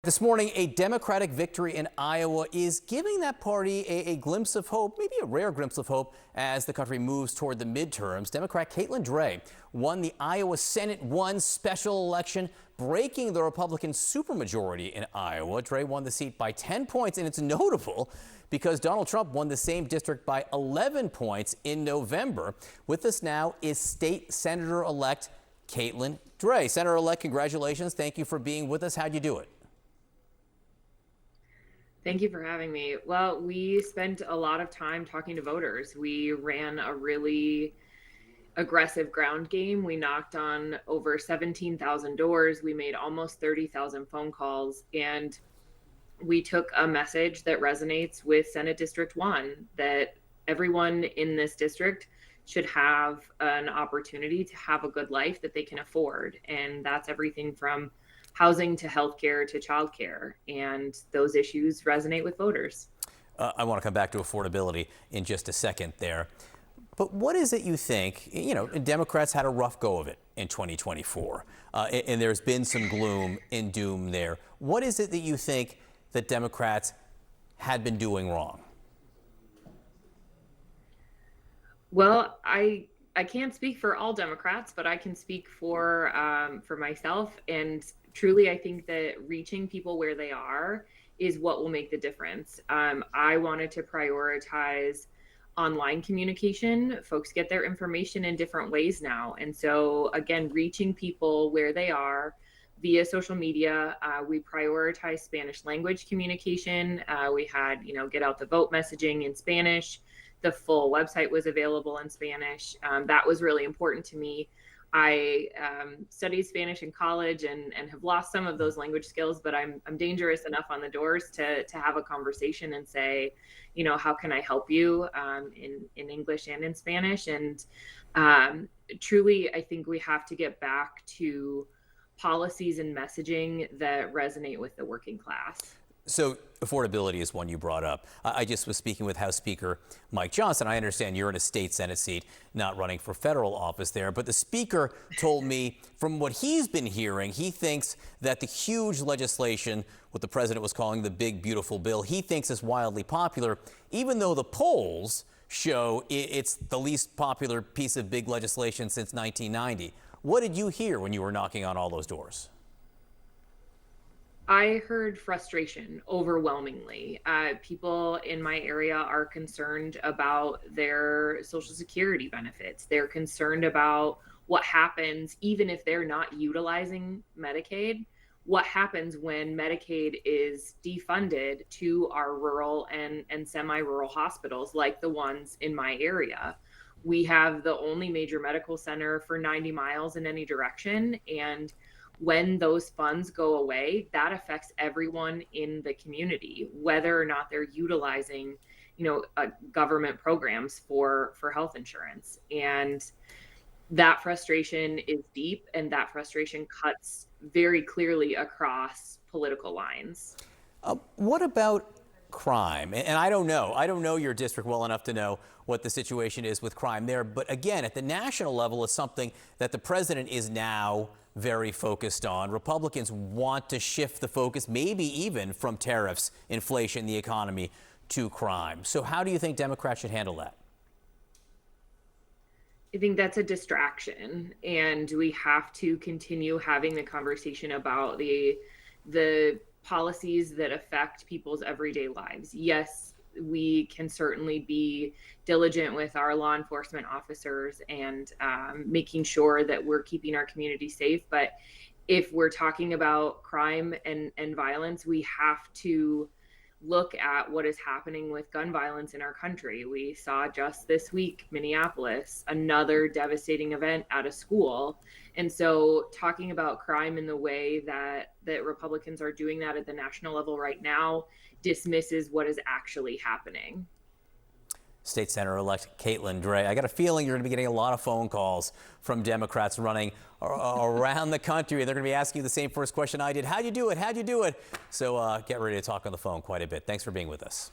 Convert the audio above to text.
This morning, a Democratic victory in Iowa is giving that party a glimpse of hope, maybe a rare glimpse of hope, as the country moves toward the midterms. Democrat Caitlin Dray won the Iowa Senate 1 special election, breaking the Republican supermajority in Iowa. Dray won the seat by 10 points, and it's notable because Donald Trump won the same district by 11 points in November. With us now is State Senator-elect Caitlin Dray. Senator-elect, congratulations. Thank you for being with us. How'd you do it? Thank you for having me. Well, we spent a lot of time talking to voters. We ran a really aggressive ground game. We knocked on over 17,000 doors. We made almost 30,000 phone calls. And we took a message that resonates with Senate District 1, that everyone in this district should have an opportunity to have a good life that they can afford. And that's everything from housing to healthcare to childcare, and those issues resonate with voters. I want to come back to affordability in just a second there. But what is it you think, Democrats had a rough go of it in 2024, and there's been some gloom and doom there. What is it that you think that Democrats had been doing wrong? Well, I can't speak for all Democrats, but I can speak for myself. And truly, I think that reaching people where they are is what will make the difference. I wanted to prioritize online communication. Folks get their information in different ways now. And so, again, reaching people where they are via social media. We prioritize Spanish language communication. We had, get out the vote messaging in Spanish. The full website was available in Spanish. That was really important to me. I studied Spanish in college and have lost some of those language skills, but I'm dangerous enough on the doors to have a conversation and say, how can I help you in English and in Spanish? And truly, I think we have to get back to policies and messaging that resonate with the working class. So affordability is one you brought up. I just was speaking with House Speaker Mike Johnson. I understand you're in a state Senate seat, not running for federal office there. But the speaker told me from what he's been hearing, he thinks that the huge legislation, what the president was calling the big, beautiful bill, he thinks is wildly popular, even though the polls show it's the least popular piece of big legislation since 1990. What did you hear when you were knocking on all those doors? I heard frustration overwhelmingly. People in my area are concerned about their Social Security benefits. They're concerned about what happens even if they're not utilizing Medicaid. What happens when Medicaid is defunded to our rural and semi-rural hospitals like the ones in my area? We have the only major medical center for 90 miles in any direction, and when those funds go away, that affects everyone in the community, whether or not they're utilizing, government programs for health insurance. And that frustration is deep, and that frustration cuts very clearly across political lines. What about crime? And I don't know your district well enough to know what the situation is with crime there. But again, at the national level, it's something that the president is now very focused on. Republicans want to shift the focus, maybe even from tariffs, inflation, the economy, to crime. So how do you think Democrats should handle that? I think that's a distraction, and we have to continue having the conversation about the policies that affect people's everyday lives. Yes, we can certainly be diligent with our law enforcement officers and making sure that we're keeping our community safe. But if we're talking about crime and violence, we have to look at what is happening with gun violence in our country. We saw just this week, Minneapolis, another devastating event at a school. And so talking about crime in the way that Republicans are doing that at the national level right now dismisses what is actually happening. State Senator-elect Caitlin Dray. I got a feeling you're going to be getting a lot of phone calls from Democrats running around the country. They're going to be asking you the same first question I did. How'd you do it? How'd you do it? So get ready to talk on the phone quite a bit. Thanks for being with us.